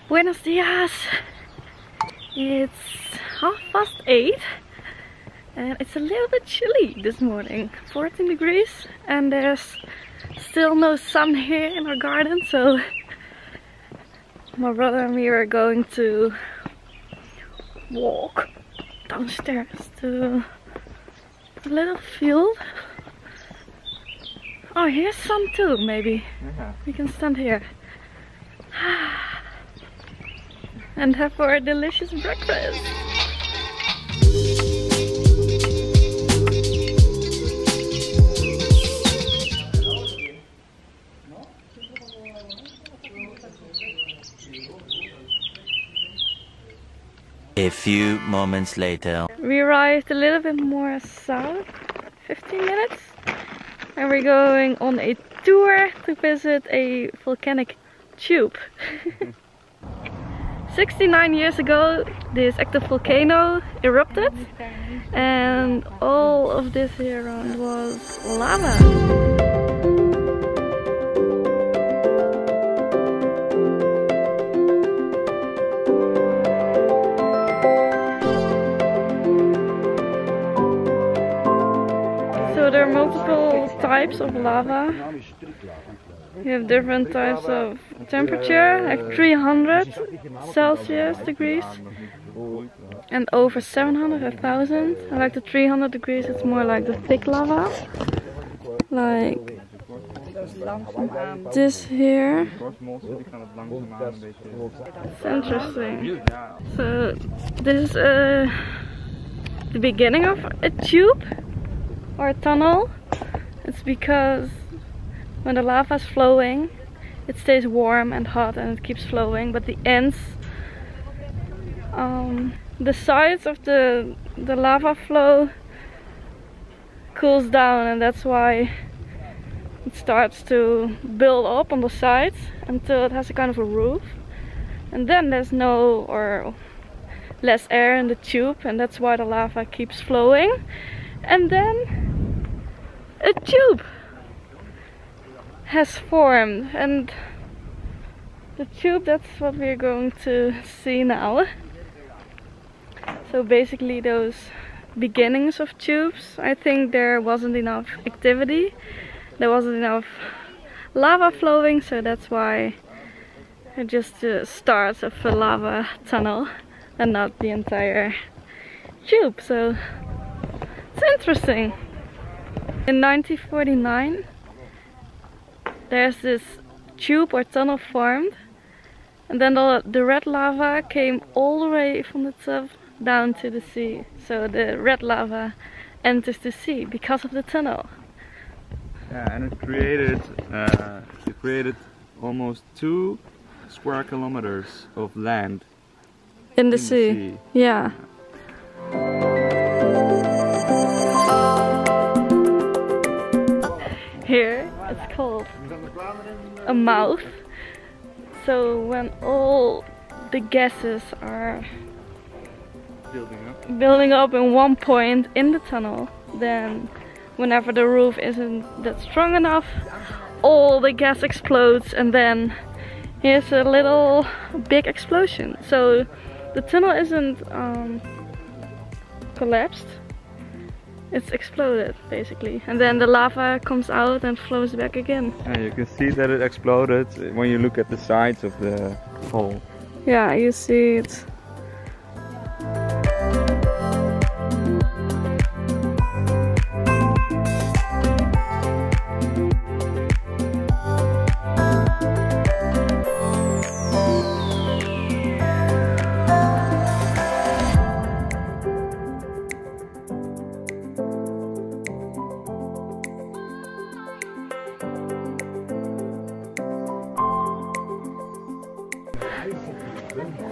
Buenos dias! It's 8:30 and it's a little bit chilly this morning. 14 degrees and there's still no sun here in our garden, so my brother and me are going to walk downstairs to a little field. Oh, here's sun too, maybe. Yeah. We can stand here. And have our delicious breakfast. A few moments later. We arrived a little bit more south, 15 minutes. And we're going on a tour to visit a volcanic tube. 69 years ago, this active volcano erupted and all of this here around was lava. So there are multiple types of lava. You have different types of temperature, like 300 Celsius degrees and over 700, 1000. I like the 300 degrees, it's more like the thick lava. Like this here. It's interesting. So this is the beginning of a tube or a tunnel. It's because when the lava is flowing, it stays warm and hot and it keeps flowing, but the ends, the sides of the lava flow cools down, and that's why it starts to build up on the sides until it has a kind of a roof. And then there's no or less air in the tube, and that's why the lava keeps flowing. And then a tube has formed, and the tube, that's what we're going to see now. So basically those beginnings of tubes, I think there wasn't enough activity, there wasn't enough lava flowing, so that's why it just starts of a lava tunnel and not the entire tube. So it's interesting. In 1949 there's this tube or tunnel formed, and then the red lava came all the way from the top down to the sea. So the red lava enters the sea because of the tunnel. Yeah, and it created almost 2 square kilometers of land in the sea. Yeah. Here it's called a mouth. So when all the gases are building up in one point in the tunnel, then whenever the roof isn't that strong enough, all the gas explodes, and then here's a little big explosion. So the tunnel isn't collapsed, it's exploded basically, and then the lava comes out and flows back again. Yeah, you can see that it exploded when you look at the sides of the hole. Yeah, you see it.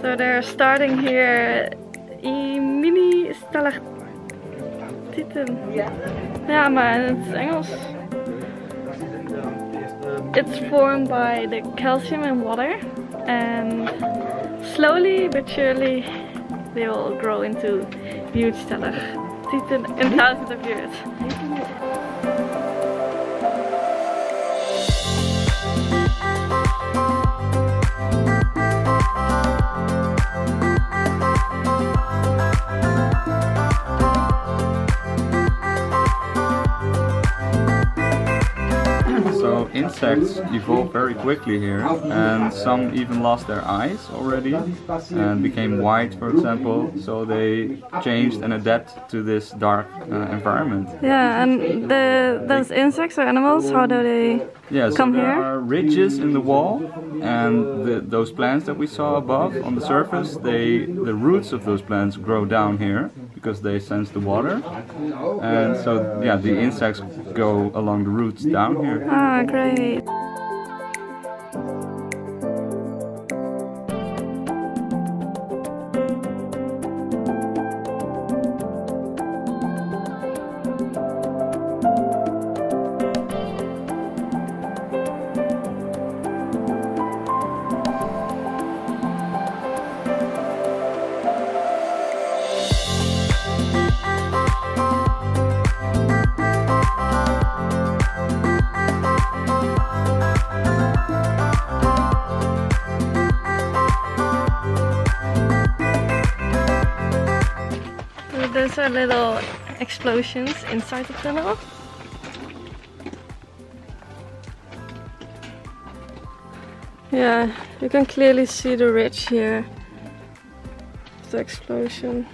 So they're starting here mini stalactieten. Ja, maar in het Engels. It's formed by the calcium in water, and slowly but surely they will grow into huge stalactieten in thousands of years. insects evolved very quickly here, and some even lost their eyes already and became white, for example, so they changed and adapted to this dark environment. Yeah, and those insects or animals, how do they come there here? are ridges in the wall, and those plants that we saw above on the surface, the roots of those plants grow down here because they sense the water, and so yeah, the insects go along the roots down here. Ah, great. Those are little explosions inside the tunnel. Yeah, you can clearly see the ridge here. The explosion.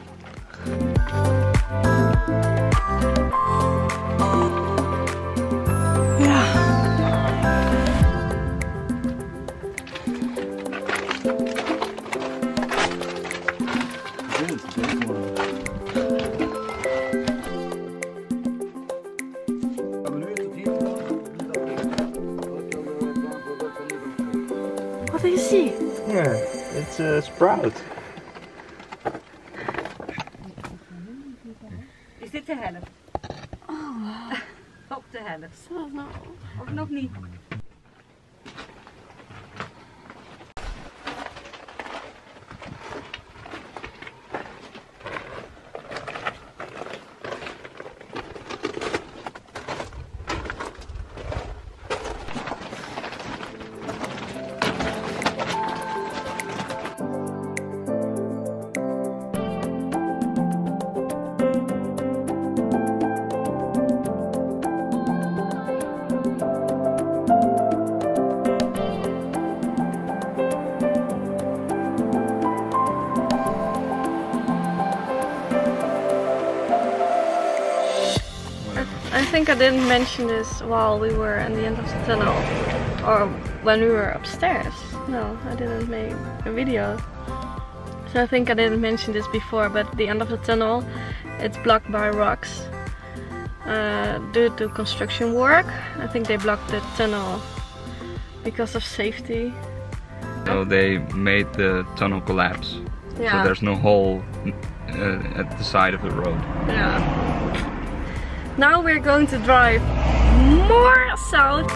What do you see? Yeah, it's a sprout. Is dit de helft? Oh, Op de helft. so no. Of nog niet? I think I didn't mention this while we were at the end of the tunnel, or when we were upstairs. No, I didn't make a video. So I think I didn't mention this before, but the end of the tunnel, it's blocked by rocks due to construction work. I think they blocked the tunnel because of safety. So they made the tunnel collapse. Yeah. So there's no hole at the side of the road. Yeah. Now we're going to drive more south.